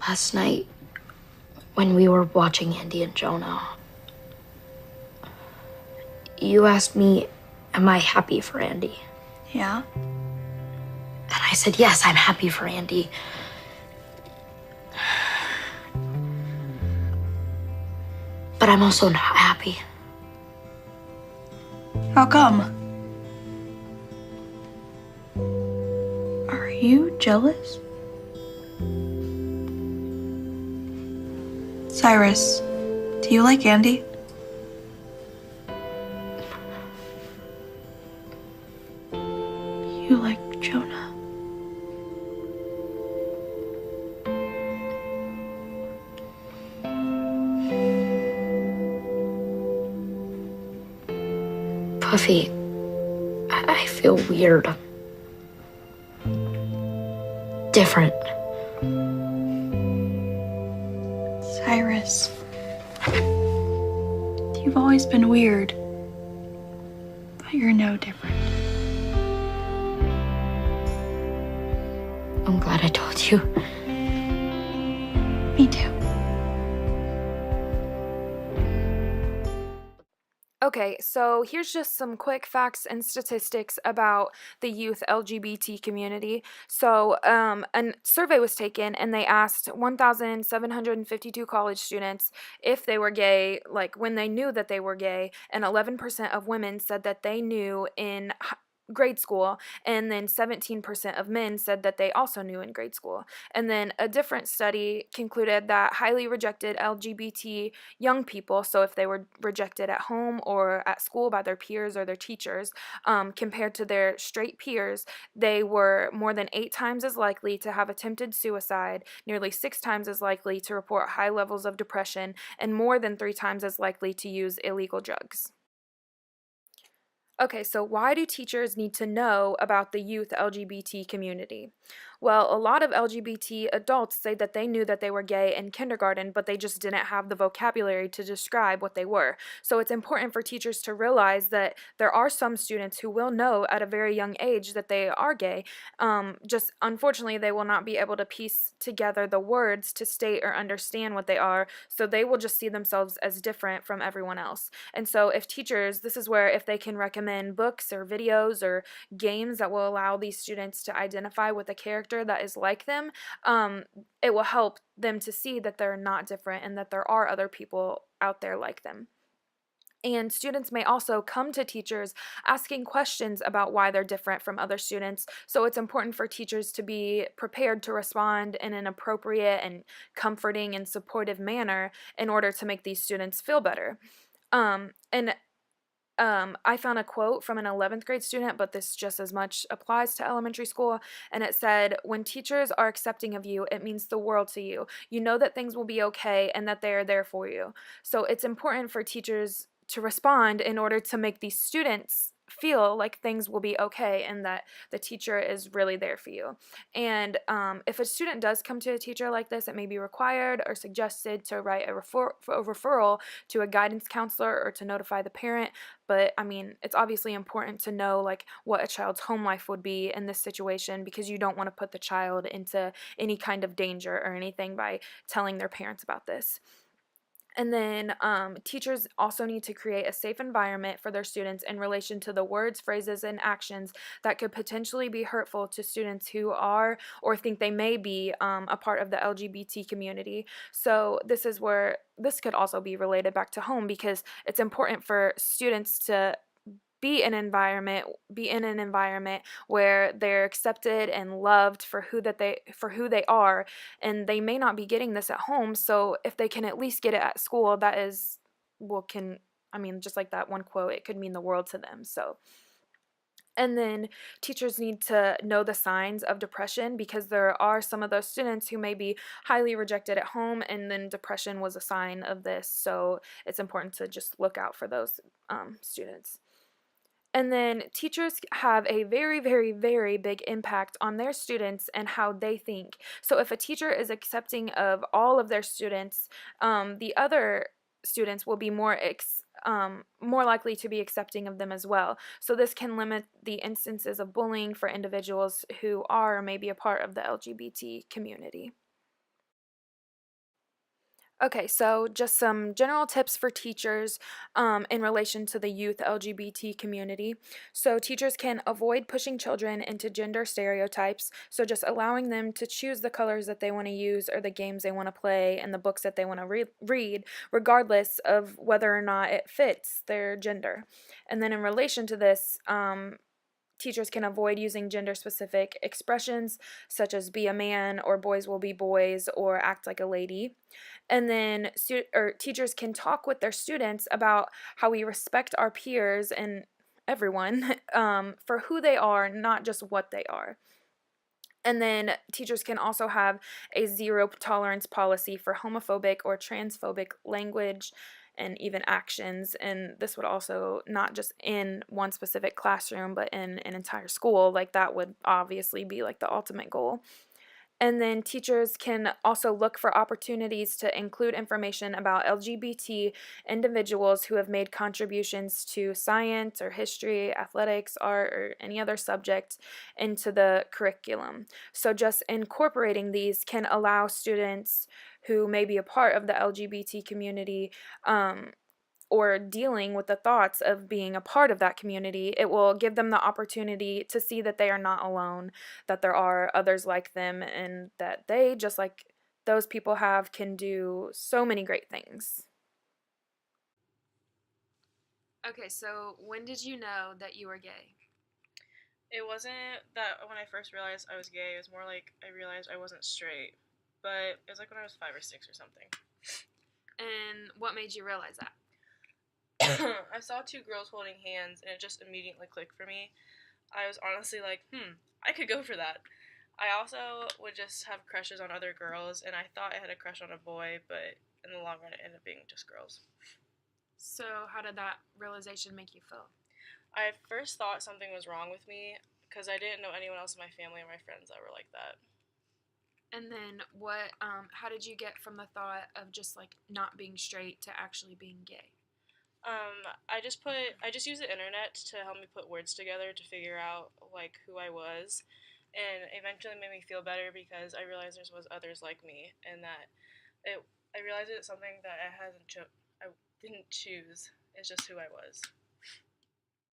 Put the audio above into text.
Last night, when we were watching Andy and Jonah, you asked me, am I happy for Andy? Yeah? And I said, yes, I'm happy for Andy. But I'm also not happy. How come? Are you jealous? Cyrus, do you like Andy? You like Jonah? Puffy, I feel weird. Different. Cyrus, you've always been weird, but you're no different. I'm glad I told you. Me too. Okay, so here's just some quick facts and statistics about the youth LGBT community. So, a survey was taken and they asked 1,752 college students if they were gay, like when they knew that they were gay, and 11% of women said that they knew in grade school, and then 17% of men said that they also knew in grade school. And then a different study concluded that highly rejected LGBT young people, so if they were rejected at home or at school by their peers or their teachers, compared to their straight peers, they were more than 8 times as likely to have attempted suicide, nearly 6 times as likely to report high levels of depression, and more than 3 times as likely to use illegal drugs. Okay, so why do teachers need to know about the youth LGBT community? Well, a lot of LGBT adults say that they knew that they were gay in kindergarten, but they just didn't have the vocabulary to describe what they were. So it's important for teachers to realize that there are some students who will know at a very young age that they are gay. Just unfortunately, they will not be able to piece together the words to state or understand what they are, so they will just see themselves as different from everyone else. And so, if teachers, this is where if they can recommend books or videos or games that will allow these students to identify with a character that is like them, it will help them to see that they're not different and that there are other people out there like them. And students may also come to teachers asking questions about why they're different from other students. So it's important for teachers to be prepared to respond in an appropriate and comforting and supportive manner in order to make these students feel better. And I found a quote from an 11th grade student, but this just as much applies to elementary school. And it said, when teachers are accepting of you, it means the world to you. You know that things will be okay and that they are there for you. So it's important for teachers to respond in order to make these students feel like things will be okay and that the teacher is really there for you. And if a student does come to a teacher like this, it may be required or suggested to write a referral to a guidance counselor or to notify the parent. But I mean, it's obviously important to know like what a child's home life would be in this situation, because you don't want to put the child into any kind of danger or anything by telling their parents about this. And then teachers also need to create a safe environment for their students in relation to the words, phrases, and actions that could potentially be hurtful to students who are or think they may be a part of the LGBT community. So this is where this could also be related back to home, because it's important for students to be in an environment where they're accepted and loved for who they are, and they may not be getting this at home. So if they can at least get it at school, that is well can I mean, just like that one quote, it could mean the world to them. So, and then teachers need to know the signs of depression, because there are some of those students who may be highly rejected at home, and then depression was a sign of this. So it's important to just look out for those students. And then teachers have a very, very, very big impact on their students and how they think. So if a teacher is accepting of all of their students, the other students will be more likely to be accepting of them as well. So this can limit the instances of bullying for individuals who are maybe a part of the LGBT community. Okay, so just some general tips for teachers in relation to the youth LGBT community. So, teachers can avoid pushing children into gender stereotypes. So, just allowing them to choose the colors that they want to use or the games they want to play and the books that they want to read, regardless of whether or not it fits their gender. And then, in relation to this, teachers can avoid using gender specific expressions such as be a man or boys will be boys or act like a lady. And then teachers can talk with their students about how we respect our peers and everyone for who they are, not just what they are. And then teachers can also have a zero tolerance policy for homophobic or transphobic language and even actions. And this would also not just in one specific classroom, but in an entire school. Like that would obviously be like the ultimate goal. And then teachers can also look for opportunities to include information about LGBT individuals who have made contributions to science or history, athletics, art, or any other subject into the curriculum. So, just incorporating these can allow students who may be a part of the LGBT community or dealing with the thoughts of being a part of that community, it will give them the opportunity to see that they are not alone, that there are others like them, and that they, just like those people have, can do so many great things. Okay, so when did you know that you were gay? It wasn't that when I first realized I was gay, it was more like I realized I wasn't straight. But it was like when I was 5 or 6 or something. And what made you realize that? I saw two girls holding hands and it just immediately clicked for me. I was honestly like, I could go for that. I also would just have crushes on other girls, and I thought I had a crush on a boy, but in the long run it ended up being just girls. So, how did that realization make you feel? I first thought something was wrong with me because I didn't know anyone else in my family or my friends that were like that. And then how did you get from the thought of just like not being straight to actually being gay? I just used the internet to help me put words together to figure out like who I was, and eventually made me feel better because I realized there was others like me, and that it I realized it's something that I didn't choose. It's just who I was.